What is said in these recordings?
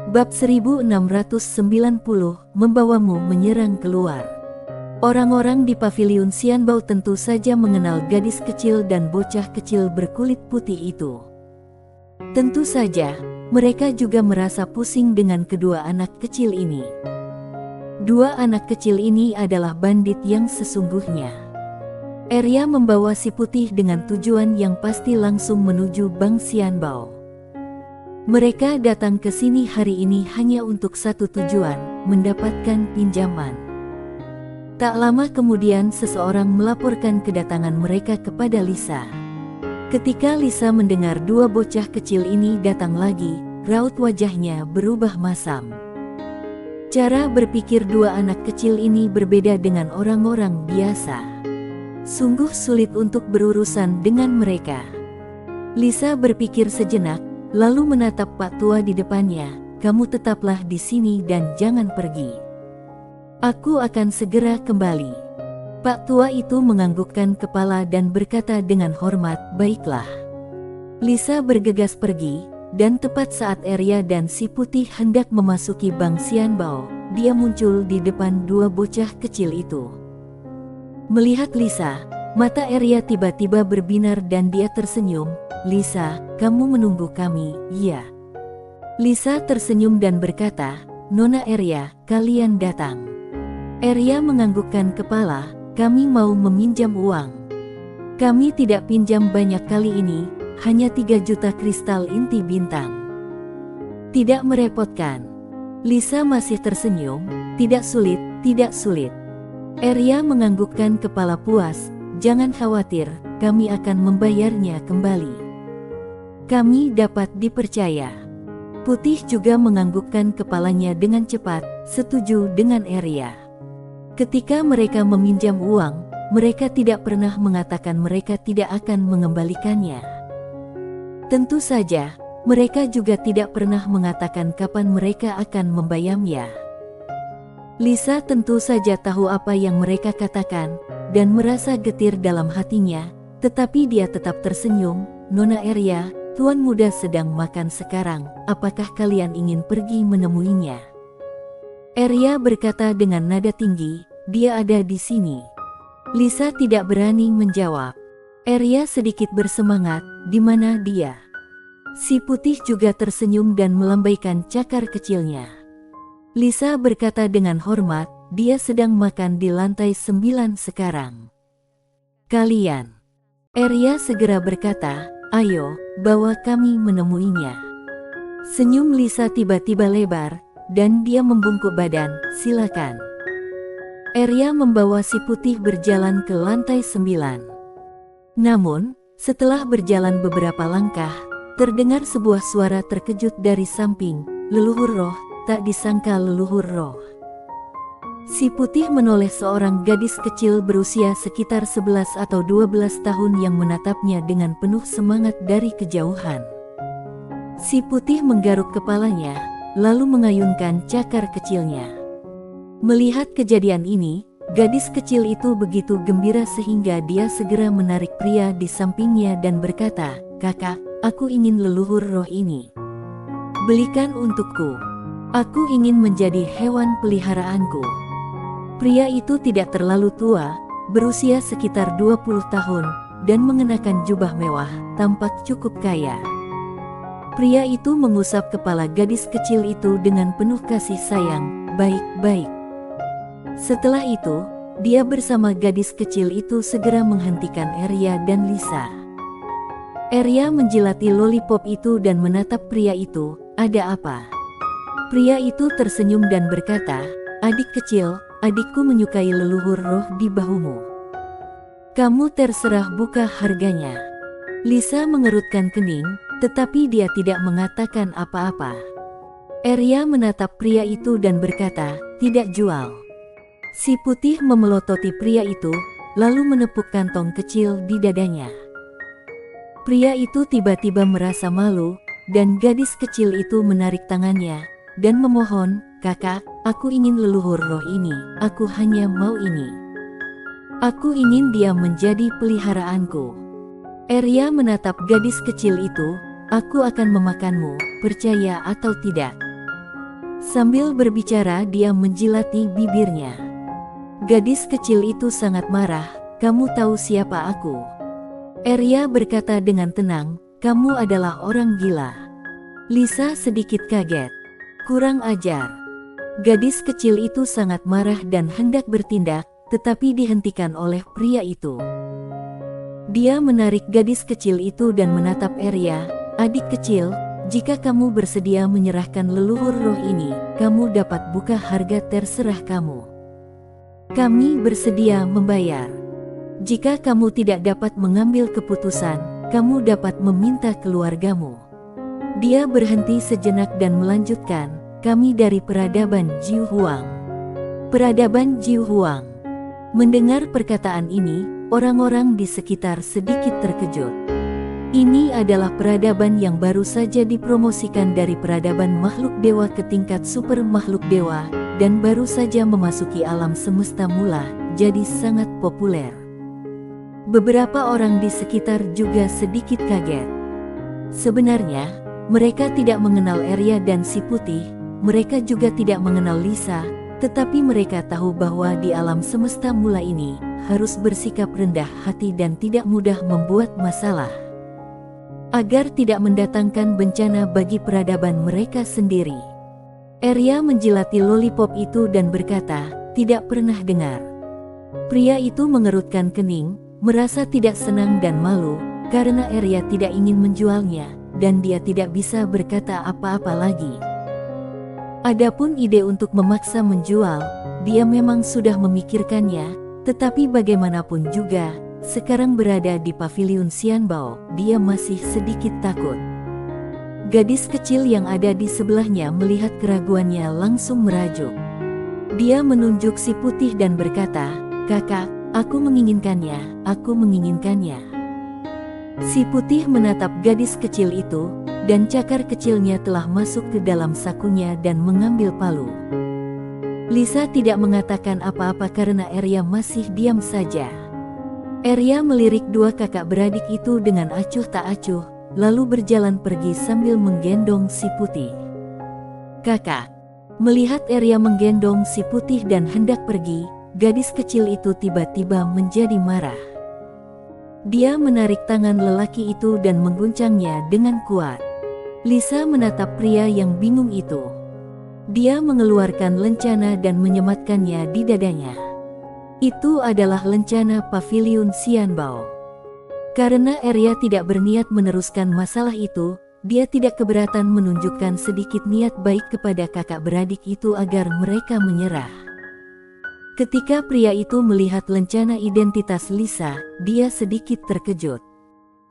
Bab 1690, membawamu menyerang keluar. Orang-orang di paviliun Xianbao tentu saja mengenal gadis kecil dan bocah kecil berkulit putih itu. Tentu saja, mereka juga merasa pusing dengan kedua anak kecil ini. Dua anak kecil ini adalah bandit yang sesungguhnya. Arya membawa si putih dengan tujuan yang pasti langsung menuju Bank Xianbao. Mereka datang ke sini hari ini hanya untuk satu tujuan, mendapatkan pinjaman. Tak lama kemudian seseorang melaporkan kedatangan mereka kepada Lisa. Ketika Lisa mendengar dua bocah kecil ini datang lagi, raut wajahnya berubah masam. Cara berpikir dua anak kecil ini berbeda dengan orang-orang biasa. Sungguh sulit untuk berurusan dengan mereka. Lisa berpikir sejenak, lalu menatap Pak Tua di depannya. "Kamu tetaplah di sini dan jangan pergi. Aku akan segera kembali." Pak Tua itu menganggukkan kepala dan berkata dengan hormat, "Baiklah." Lisa bergegas pergi, dan tepat saat Arya dan si putih hendak memasuki Bank Xianbao, dia muncul di depan dua bocah kecil itu. Melihat Lisa, mata Arya tiba-tiba berbinar dan dia tersenyum. "Lisa, kamu menunggu kami, iya?" Lisa tersenyum dan berkata, "Nona Arya, kalian datang." Arya menganggukkan kepala, "Kami mau meminjam uang. Kami tidak pinjam banyak kali ini, hanya 3 juta kristal inti bintang. Tidak merepotkan?" Lisa masih tersenyum, "Tidak sulit, tidak sulit." Arya menganggukkan kepala puas, "Jangan khawatir, kami akan membayarnya kembali. Kami dapat dipercaya." Putih juga menganggukkan kepalanya dengan cepat, setuju dengan Arya. Ketika mereka meminjam uang, mereka tidak pernah mengatakan mereka tidak akan mengembalikannya. Tentu saja, mereka juga tidak pernah mengatakan kapan mereka akan membayarnya. Lisa tentu saja tahu apa yang mereka katakan, dan merasa getir dalam hatinya, tetapi dia tetap tersenyum. "Nona Arya, Tuan muda sedang makan sekarang, apakah kalian ingin pergi menemuinya?" Arya berkata dengan nada tinggi, "Dia ada di sini." Lisa tidak berani menjawab. Arya sedikit bersemangat, "Di mana dia?" Si putih juga tersenyum dan melambaikan cakar kecilnya. Lisa berkata dengan hormat, "Dia sedang makan di lantai 9 sekarang." "Kalian?" Arya segera berkata, "Ayo, bawa kami menemuinya." Senyum Lisa tiba-tiba lebar, dan dia membungkuk badan, "Silakan." Arya membawa si putih berjalan ke lantai 9. Namun, setelah berjalan beberapa langkah, terdengar sebuah suara terkejut dari samping, "Leluhur roh, tak disangka leluhur roh." Si putih menoleh seorang gadis kecil berusia sekitar 11 atau 12 tahun yang menatapnya dengan penuh semangat dari kejauhan. Si putih menggaruk kepalanya, lalu mengayunkan cakar kecilnya. Melihat kejadian ini, gadis kecil itu begitu gembira sehingga dia segera menarik pria di sampingnya dan berkata, "Kakak, aku ingin leluhur roh ini. Belikan untukku. Aku ingin menjadi hewan peliharaanku." Pria itu tidak terlalu tua, berusia sekitar 20 tahun, dan mengenakan jubah mewah, tampak cukup kaya. Pria itu mengusap kepala gadis kecil itu dengan penuh kasih sayang, "Baik-baik." Setelah itu, dia bersama gadis kecil itu segera menghentikan Arya dan Lisa. Arya menjilati lollipop itu dan menatap pria itu, "Ada apa?" Pria itu tersenyum dan berkata, "Adik kecil, adikku menyukai leluhur roh di bahumu. Kamu terserah buka harganya." Lisa mengerutkan kening, tetapi dia tidak mengatakan apa-apa. Arya menatap pria itu dan berkata, "Tidak jual." Si putih memelototi pria itu, lalu menepuk kantong kecil di dadanya. Pria itu tiba-tiba merasa malu, dan gadis kecil itu menarik tangannya, dan memohon, "Kakak, aku ingin leluhur roh ini, aku hanya mau ini. Aku ingin dia menjadi peliharaanku." Arya menatap gadis kecil itu, "Aku akan memakanmu, percaya atau tidak." Sambil berbicara dia menjilati bibirnya. Gadis kecil itu sangat marah, "Kamu tahu siapa aku?" Arya berkata dengan tenang, "Kamu adalah orang gila." Lisa sedikit kaget. "Kurang ajar." Gadis kecil itu sangat marah dan hendak bertindak, tetapi dihentikan oleh pria itu. Dia menarik gadis kecil itu dan menatap Arya, "Adik kecil, jika kamu bersedia menyerahkan leluhur roh ini, kamu dapat buka harga terserah kamu. Kami bersedia membayar. Jika kamu tidak dapat mengambil keputusan, kamu dapat meminta keluargamu." Dia berhenti sejenak dan melanjutkan, "Kami dari peradaban Jiu Huang." Peradaban Jiu Huang. Mendengar perkataan ini, orang-orang di sekitar sedikit terkejut. Ini adalah peradaban yang baru saja dipromosikan dari peradaban makhluk dewa ke tingkat super makhluk dewa, dan baru saja memasuki alam semesta mula, jadi sangat populer. Beberapa orang di sekitar juga sedikit kaget. Sebenarnya, mereka tidak mengenal Arya dan si putih, mereka juga tidak mengenal Lisa, tetapi mereka tahu bahwa di alam semesta mula ini, harus bersikap rendah hati dan tidak mudah membuat masalah, agar tidak mendatangkan bencana bagi peradaban mereka sendiri. Arya menjilati lollipop itu dan berkata, "Tidak pernah dengar." Pria itu mengerutkan kening, merasa tidak senang dan malu, karena Arya tidak ingin menjualnya, dan dia tidak bisa berkata apa-apa lagi. Adapun ide untuk memaksa menjual, dia memang sudah memikirkannya, tetapi bagaimanapun juga, sekarang berada di paviliun Xianbao, dia masih sedikit takut. Gadis kecil yang ada di sebelahnya melihat keraguannya langsung merajuk. Dia menunjuk si putih dan berkata, "Kakak, aku menginginkannya, aku menginginkannya." Si putih menatap gadis kecil itu, dan cakar kecilnya telah masuk ke dalam sakunya dan mengambil palu. Lisa tidak mengatakan apa-apa karena Arya masih diam saja. Arya melirik dua kakak beradik itu dengan acuh tak acuh, lalu berjalan pergi sambil menggendong si putih. "Kakak." Melihat Arya menggendong si putih dan hendak pergi, gadis kecil itu tiba-tiba menjadi marah. Dia menarik tangan lelaki itu dan mengguncangnya dengan kuat. Lisa menatap pria yang bingung itu. Dia mengeluarkan lencana dan menyematkannya di dadanya. Itu adalah lencana paviliun Xianbao. Karena Arya tidak berniat meneruskan masalah itu, dia tidak keberatan menunjukkan sedikit niat baik kepada kakak beradik itu agar mereka menyerah. Ketika pria itu melihat lencana identitas Lisa, dia sedikit terkejut.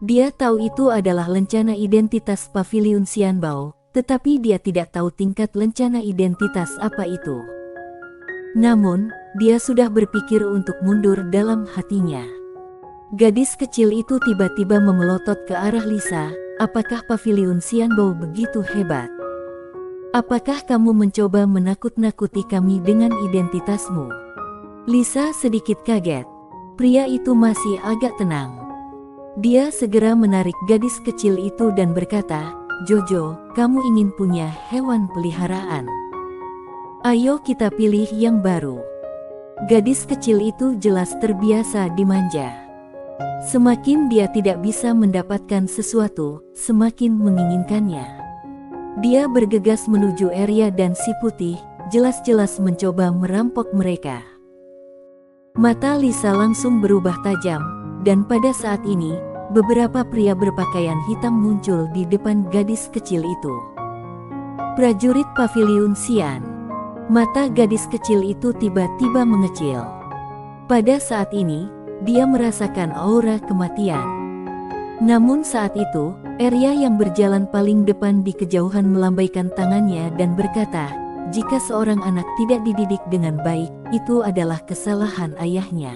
Dia tahu itu adalah lencana identitas paviliun Xianbao, tetapi dia tidak tahu tingkat lencana identitas apa itu. Namun, dia sudah berpikir untuk mundur dalam hatinya. Gadis kecil itu tiba-tiba memelotot ke arah Lisa, "Apakah paviliun Xianbao begitu hebat? Apakah kamu mencoba menakut-nakuti kami dengan identitasmu?" Lisa sedikit kaget. Pria itu masih agak tenang. Dia segera menarik gadis kecil itu dan berkata, "Jojo, kamu ingin punya hewan peliharaan? Ayo kita pilih yang baru." Gadis kecil itu jelas terbiasa dimanja. Semakin dia tidak bisa mendapatkan sesuatu, semakin menginginkannya. Dia bergegas menuju Arya dan si putih, jelas-jelas mencoba merampok mereka. Mata Lisa langsung berubah tajam, dan pada saat ini, beberapa pria berpakaian hitam muncul di depan gadis kecil itu. Prajurit paviliun Xian. Mata gadis kecil itu tiba-tiba mengecil. Pada saat ini, dia merasakan aura kematian. Namun saat itu, Arya yang berjalan paling depan di kejauhan melambaikan tangannya dan berkata, "Jika seorang anak tidak dididik dengan baik, itu adalah kesalahan ayahnya.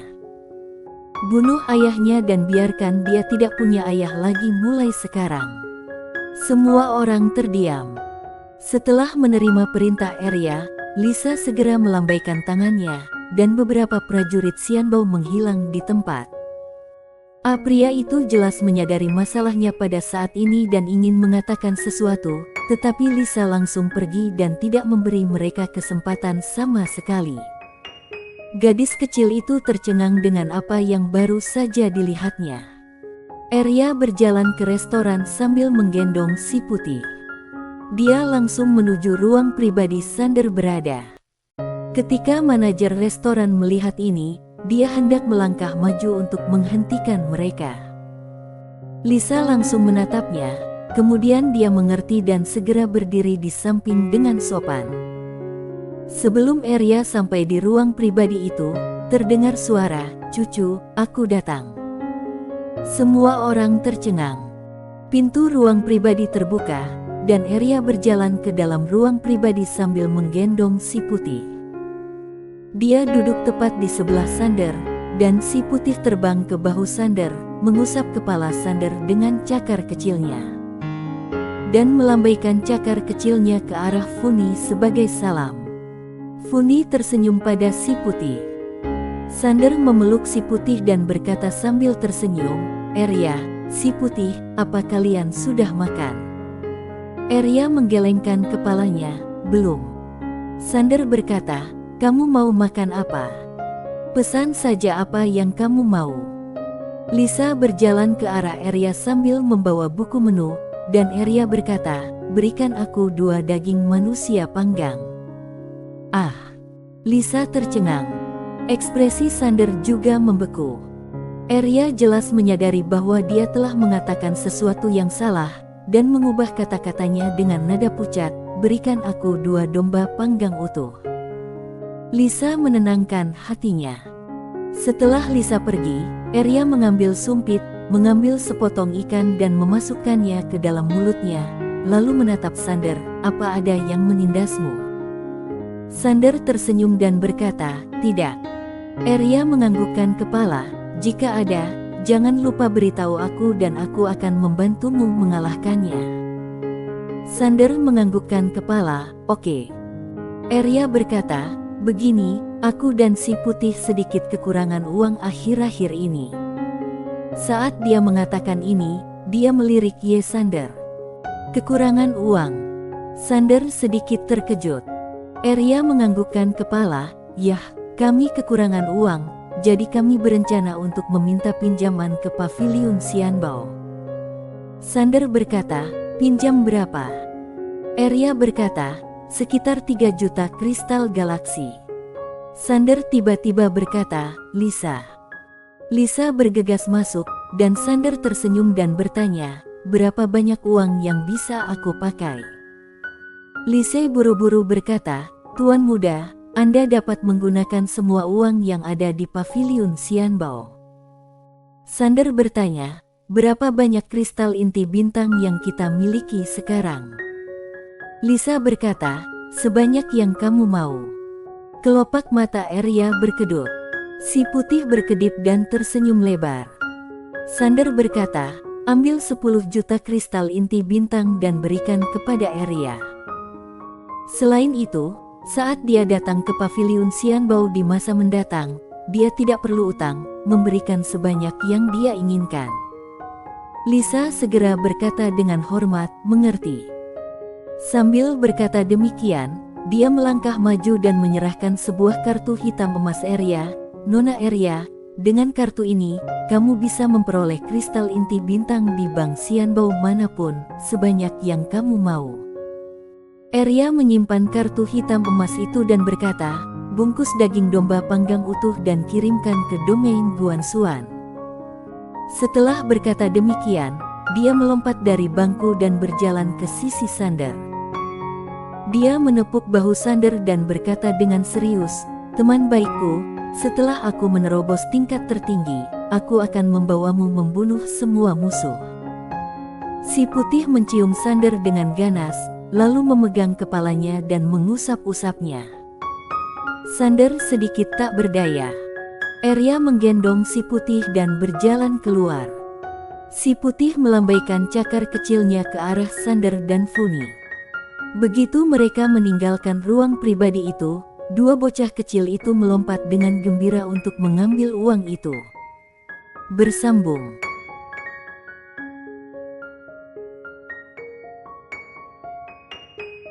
Bunuh ayahnya dan biarkan dia tidak punya ayah lagi mulai sekarang." Semua orang terdiam. Setelah menerima perintah Arya, Lisa segera melambaikan tangannya, dan beberapa prajurit Xianbao menghilang di tempat. Pria itu jelas menyadari masalahnya pada saat ini dan ingin mengatakan sesuatu, Tetapi Lisa langsung pergi dan tidak memberi mereka kesempatan sama sekali. Gadis kecil itu tercengang dengan apa yang baru saja dilihatnya. Arya berjalan ke restoran sambil menggendong si putih. Dia langsung menuju ruang pribadi Sander berada. Ketika manajer restoran melihat ini, dia hendak melangkah maju untuk menghentikan mereka. Lisa langsung menatapnya, kemudian dia mengerti dan segera berdiri di samping dengan sopan. Sebelum Arya sampai di ruang pribadi itu, terdengar suara, "Cucu, aku datang." Semua orang tercengang. Pintu ruang pribadi terbuka, dan Arya berjalan ke dalam ruang pribadi sambil menggendong si putih. Dia duduk tepat di sebelah Sander, dan si putih terbang ke bahu Sander, mengusap kepala Sander dengan cakar kecilnya, dan melambaikan cakar kecilnya ke arah Funi sebagai salam. Funi tersenyum pada si putih. Sander memeluk si putih dan berkata sambil tersenyum, "Arya, si putih, apa kalian sudah makan?" Arya menggelengkan kepalanya, "Belum." Sander berkata, "Kamu mau makan apa? Pesan saja apa yang kamu mau." Lisa berjalan ke arah Arya sambil membawa buku menu, dan Arya berkata, "Berikan aku 2 daging manusia panggang." Ah, Lisa tercengang. Ekspresi Sander juga membeku. Arya jelas menyadari bahwa dia telah mengatakan sesuatu yang salah, dan mengubah kata-katanya dengan nada pucat, "Berikan aku 2 domba panggang utuh." Lisa menenangkan hatinya. Setelah Lisa pergi, Arya mengambil sumpit, mengambil sepotong ikan dan memasukkannya ke dalam mulutnya, lalu menatap Sander, "Apa ada yang menindasmu?" Sander tersenyum dan berkata, "Tidak." Arya menganggukkan kepala, "Jika ada, jangan lupa beritahu aku dan aku akan membantumu mengalahkannya." Sander menganggukkan kepala, "Oke." Arya berkata, "Begini, aku dan si putih sedikit kekurangan uang akhir-akhir ini." Saat dia mengatakan ini, dia melirik Sander. "Kekurangan uang?" Sander sedikit terkejut. Arya menganggukkan kepala, "Yah, kami kekurangan uang, jadi kami berencana untuk meminta pinjaman ke Paviliun Xianbao." Sander berkata, "Pinjam berapa?" Arya berkata, "Sekitar 3 juta kristal galaksi." Sander tiba-tiba berkata, "Lisa." Lisa bergegas masuk, dan Sander tersenyum dan bertanya, "Berapa banyak uang yang bisa aku pakai?" Lisa buru-buru berkata, "Tuan muda, Anda dapat menggunakan semua uang yang ada di Paviliun Xianbao." Sander bertanya, "Berapa banyak kristal inti bintang yang kita miliki sekarang?" Lisa berkata, "Sebanyak yang kamu mau." Kelopak mata Arya berkedut. Si putih berkedip dan tersenyum lebar. Sander berkata, "Ambil 10 juta kristal inti bintang dan berikan kepada Arya." Selain itu, saat dia datang ke Paviliun Xianbao di masa mendatang, dia tidak perlu utang, memberikan sebanyak yang dia inginkan. Lisa segera berkata dengan hormat, "Mengerti." Sambil berkata demikian, dia melangkah maju dan menyerahkan sebuah kartu hitam emas Arya. "Nona Arya, dengan kartu ini, kamu bisa memperoleh kristal inti bintang di Bank Xianbao manapun, sebanyak yang kamu mau." Arya menyimpan kartu hitam emas itu dan berkata, "Bungkus daging domba panggang utuh dan kirimkan ke domain Guanxuan." Setelah berkata demikian, dia melompat dari bangku dan berjalan ke sisi Sander. Dia menepuk bahu Sander dan berkata dengan serius, "Teman baikku, setelah aku menerobos tingkat tertinggi, aku akan membawamu membunuh semua musuh." Si putih mencium Sander dengan ganas, lalu memegang kepalanya dan mengusap-usapnya. Sander sedikit tak berdaya. Arya menggendong si putih dan berjalan keluar. Si putih melambaikan cakar kecilnya ke arah Sander dan Funi. Begitu mereka meninggalkan ruang pribadi itu, 2 bocah kecil itu melompat dengan gembira untuk mengambil uang itu. Bersambung.